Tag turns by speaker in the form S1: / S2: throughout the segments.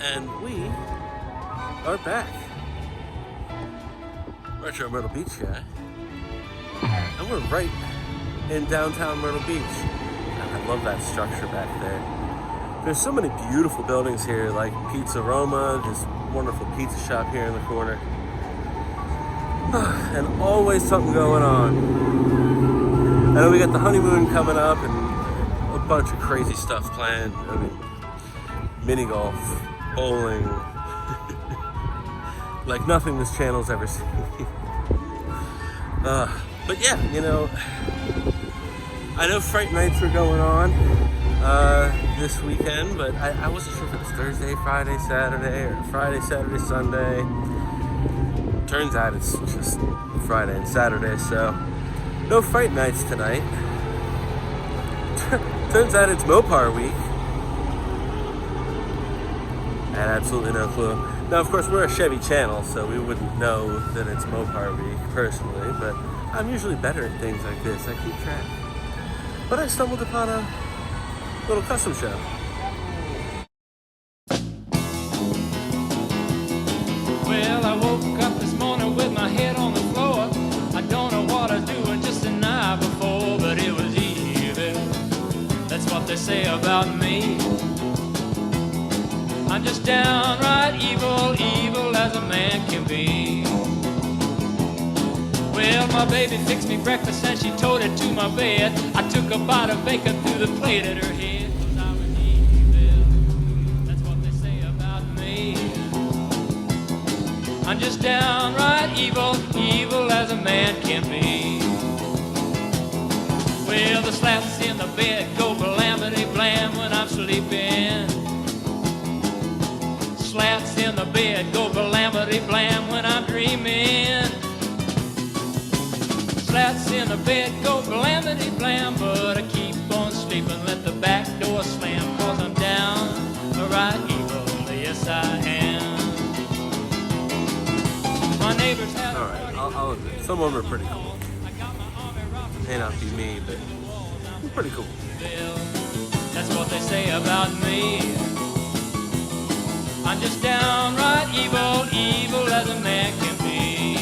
S1: And we are back. Retro Myrtle Beach guy. And we're right in downtown Myrtle Beach. And I love that structure back there. There's so many beautiful buildings here, like Pizza Roma, this wonderful pizza shop here in the corner. And always something going on. And then we got the honeymoon coming up and a bunch of crazy stuff planned. I mean, mini golf, bowling, like nothing this channel's ever seen. But yeah, you know, I know Fright Nights are going on this weekend, but I wasn't sure if it was Thursday, Friday, Saturday, or Friday, Saturday, Sunday. Turns out it's just Friday and Saturday, so no Fright Nights tonight. Turns out it's Mopar week. I had absolutely no clue. Now, of course, we're a Chevy channel, so we wouldn't know that it's Mopar week personally, but I'm usually better at things like this. I keep track. But I stumbled upon a little custom show.
S2: Well, I woke up this morning with my head on the floor. I don't know what I was doing just the night before, but it was evil. That's what they say about me. I'm just downright evil, evil as a man can be. Well, my baby fixed me breakfast and she towed it to my bed. I took a bite of bacon through the plate at her head. 'Cause I was evil. That's what they say about me. I'm just downright evil, evil as a man can be. Well, the slats in the bed go blamity blam when I'm sleeping. Slats in the bed go blamity blam when I'm dreaming. Slats in the bed go blamity blam, but I keep on sleeping. Let the back door slam, 'cause I'm down right evil, yes I am. My neighbors have.
S1: Alright, I'll admit, some of them are pretty cool. May not be me, but they're pretty cool.
S2: That's what they say about me. I'm just downright evil, evil as a man can be.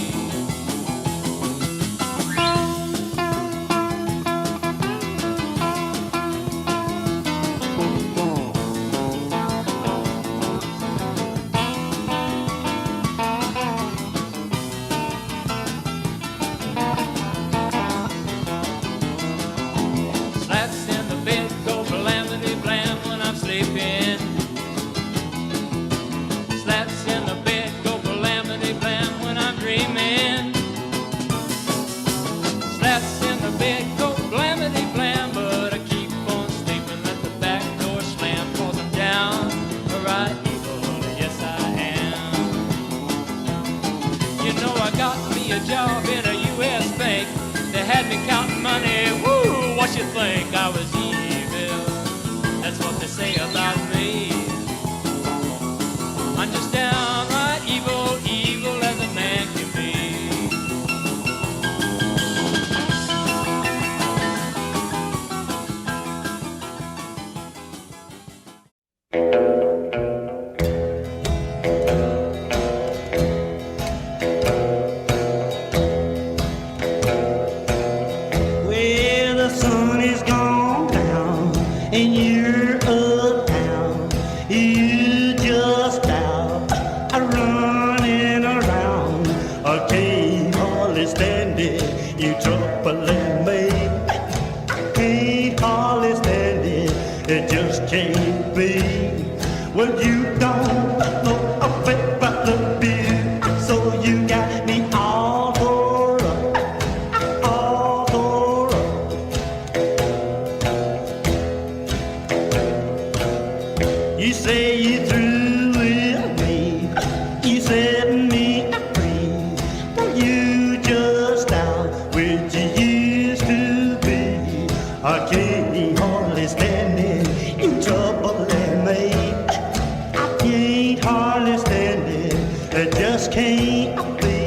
S2: Slats in the bed go blamity blam when I'm sleeping. Slats in the bed go blamity blam when I'm dreaming. Slats in the bed go blamity blam, but I keep on sleeping. Let the back door slam, 'cause I'm down right evil, yes I am. You know I got me a job in a U.S. bank. They had me counting money, woo, what you think? I was evil, that's what they say about me. I'm just downright evil, evil as a man can be.
S3: Well, the sun is gone down and you're uptown. You just out running around. I can't hardly stand it. You troubling me. I can't hardly stand it. It just can't be. Well, you don't know a bit about the view, so you got me all tore up, all tore up. You say you through with me, you set me free. Well, you just out where you used to be. I can't hardly stand it, you troubling me. I can't hardly stand it, it just can't be.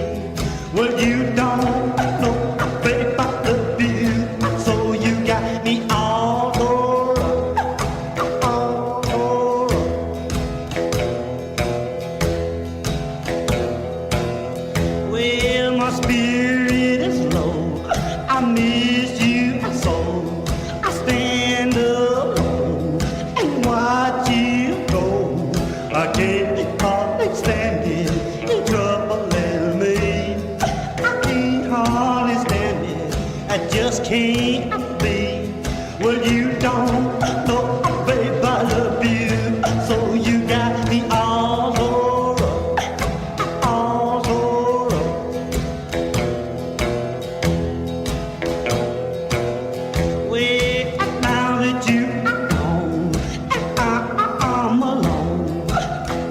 S3: Well, you don't know a bit about the view, so you got me all tore up, all tore up. I can't hardly stand it. In trouble, little me. I can't hardly stand it. I just can't be. Well, you don't know, babe, I love you. So you got me all tore up, all tore up. Well, now that you are gone and I'm alone,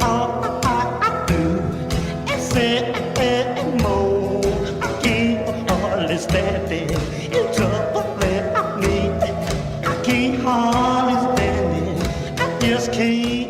S3: all I do is sit and moan. I can't hardly stand it. In trouble, let me. I can't hardly stand it. I just can't.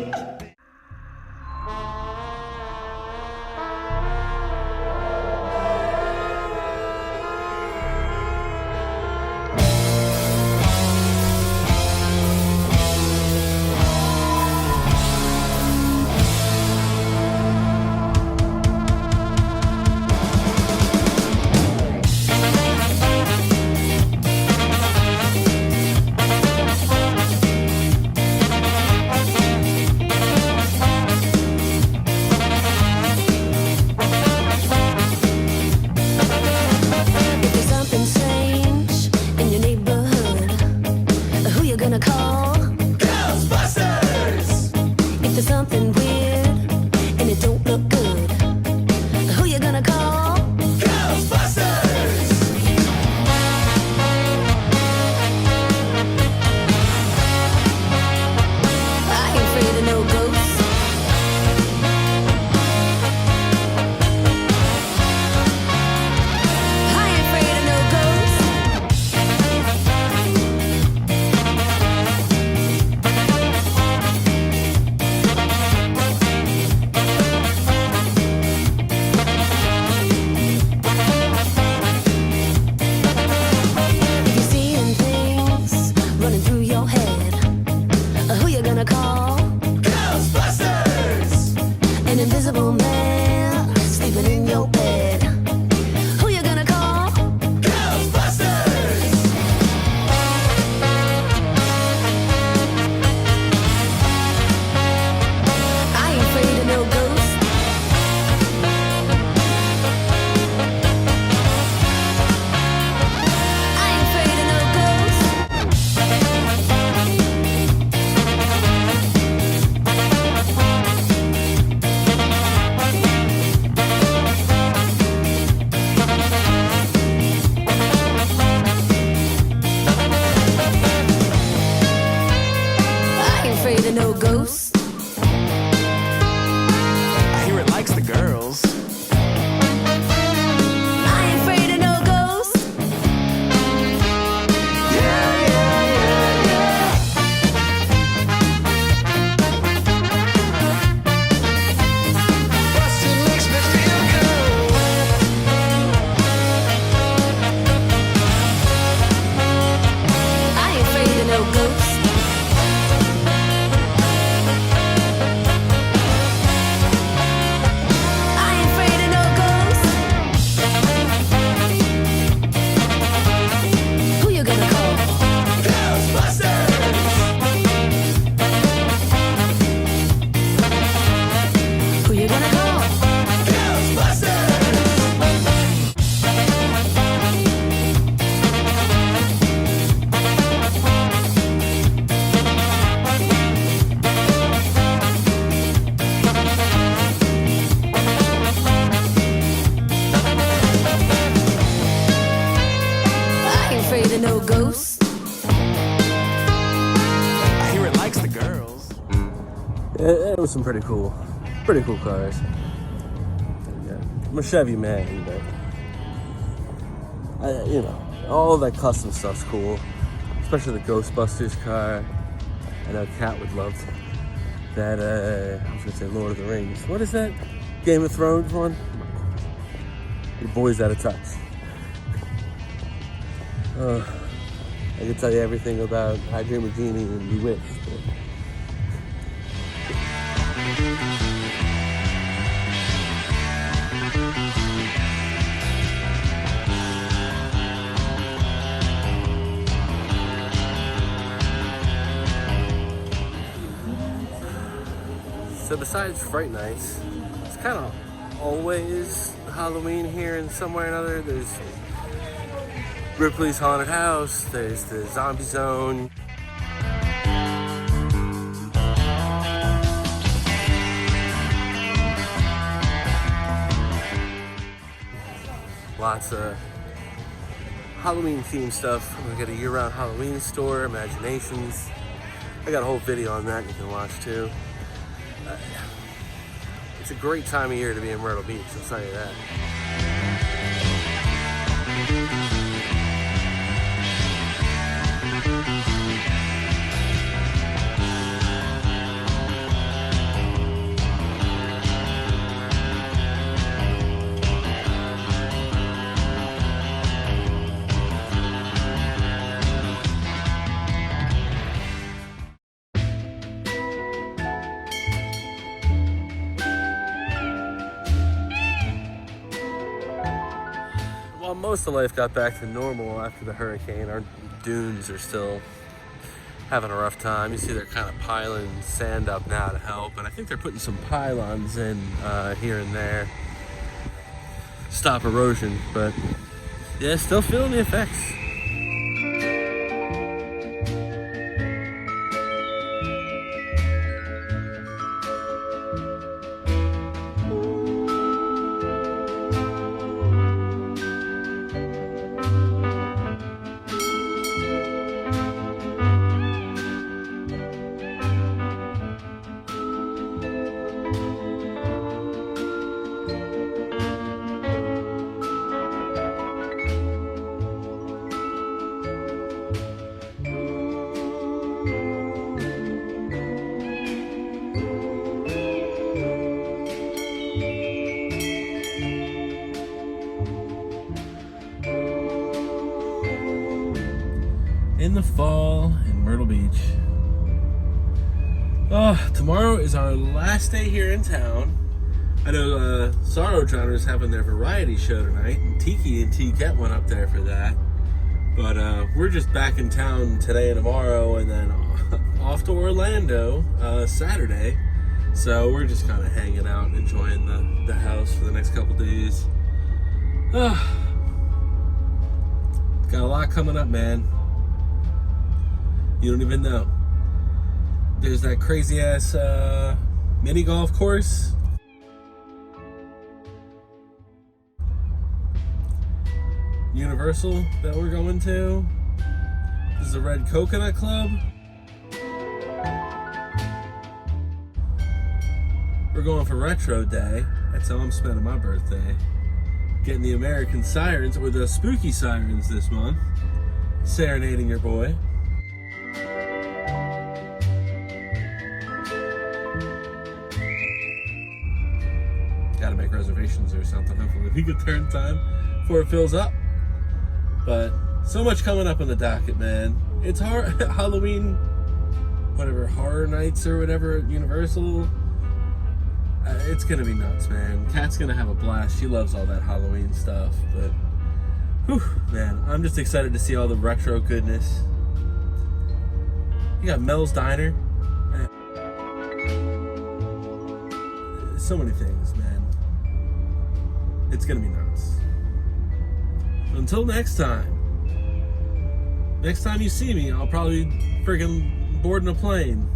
S4: If there's something strange in your neighborhood, who you gonna call? Ghostbusters! If there's something weird and it don't look good, who you gonna call? Ghostbusters! I ain't afraid of no ghosts. I ain't afraid of no ghosts. If you're seeing things running through your head, who you gonna call? Ghostbusters! An invisible man sleeping in your bed. Who you gonna call? Ghostbusters! I ain't afraid of no ghosts. I ain't afraid of no ghosts. I ain't afraid of no ghosts.
S5: I hear it likes the girls.
S4: I ain't afraid of no ghosts.
S5: Bustin' makes me feel good.
S4: I ain't afraid of no ghosts. I ain't afraid of no ghosts. Who you gonna call? Who you gonna call? I ain't afraid of no ghosts.
S5: I hear it likes the girls.
S1: It was some pretty cool cars. Yeah. I'm a Chevy man, but all that custom stuff's cool, especially the Ghostbusters car. I know Kat would love that. I was gonna say Lord of the Rings. What is that? Game of Thrones one? Your boy's out of touch. I can tell you everything about I Dream of Jeannie and Bewitched. So So besides Fright Nights, it's kind of always Halloween here in some way or another. There's Ripley's Haunted House, there's the Zombie Zone. Lots of Halloween themed stuff. We got a year-round Halloween store, Imaginations. I got a whole video on that you can watch too. It's a great time of year to be in Myrtle Beach, I'll tell you that. While most of life got back to normal after the hurricane, our dunes are still having a rough time. You see they're kind of piling sand up now to help, and I think they're putting some pylons in here and there. Stop erosion, but yeah, still feeling the effects. In the fall in Myrtle Beach. Oh, tomorrow is our last day here in town. I know Sorrow Drowners having their variety show tonight, and Tiki and T-Ket went up there for that. But we're just back in town today and tomorrow, and then off to Orlando Saturday. So we're just kind of hanging out, enjoying the house for the next couple days. Got a lot coming up, man. You don't even know. There's that crazy ass mini golf course. Universal that we're going to. This is the Red Coconut Club. We're going for Retro Day. That's how I'm spending my birthday. Getting the American Sirens, or the Spooky Sirens this month. Serenading your boy. Gotta make reservations or something. Hopefully we get there in time before it fills up. But so much coming up on the docket, man. It's hard. Halloween, whatever, Horror Nights or whatever at Universal. It's gonna be nuts, man. Kat's gonna have a blast. She loves all that Halloween stuff. But, whew, man, I'm just excited to see all the retro goodness. You got Mel's Diner. So many things, man. It's gonna be nuts. Until next time you see me, I'll probably friggin' boarding a plane.